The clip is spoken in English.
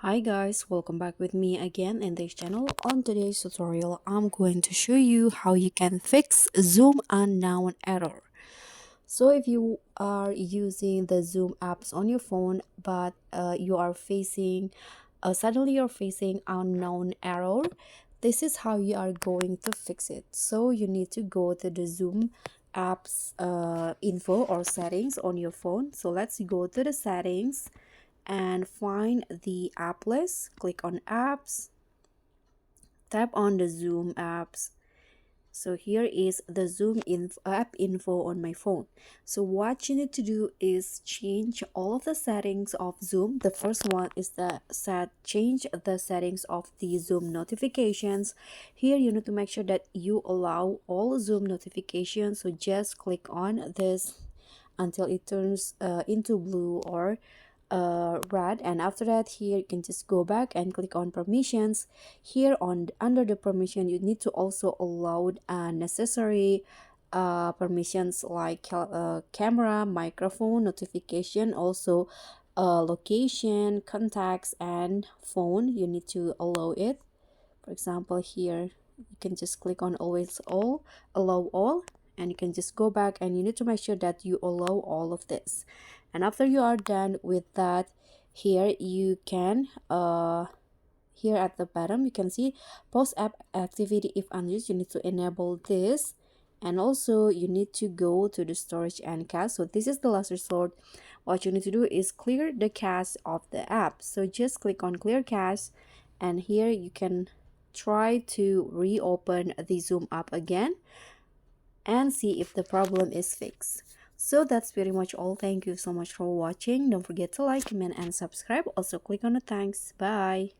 Hi guys, welcome back with me again in this channel. On today's tutorial, I'm going to show you how you can fix zoom unknown error. So if you are using the Zoom apps on your phone but you are facing suddenly you're facing unknown error, this is how you are going to fix it. So you need to go to the Zoom apps info or settings on your phone. So let's go to the settings and find the app list. Click on apps, tap on the Zoom apps. So here is the app info on my phone. So what you need to do is change all of the settings of Zoom. The first one is the change the settings of the Zoom notifications. Here you need to make sure that you allow all Zoom notifications. So just click on this until it turns into blue or red, and after that here you can just go back and click on permissions. Here on under the permission, you need to also allow necessary permissions like camera, microphone, notification, also location, contacts, and phone. You need to allow it. For example, here you can just click on always all, allow all, and you can just go back and you need to make sure that you allow all of this. And after you are done with that, here you can here at the bottom you can see post app activity if unused. You need to enable this, and also you need to go to the storage and cache. So this is the last resort. What you need to do is clear the cache of the app. So just click on clear cache, and here you can try to reopen the Zoom app again and see if the problem is fixed. So that's pretty much all. Thank you so much for watching. Don't forget to like, comment, and subscribe. Also click on the thanks. Bye.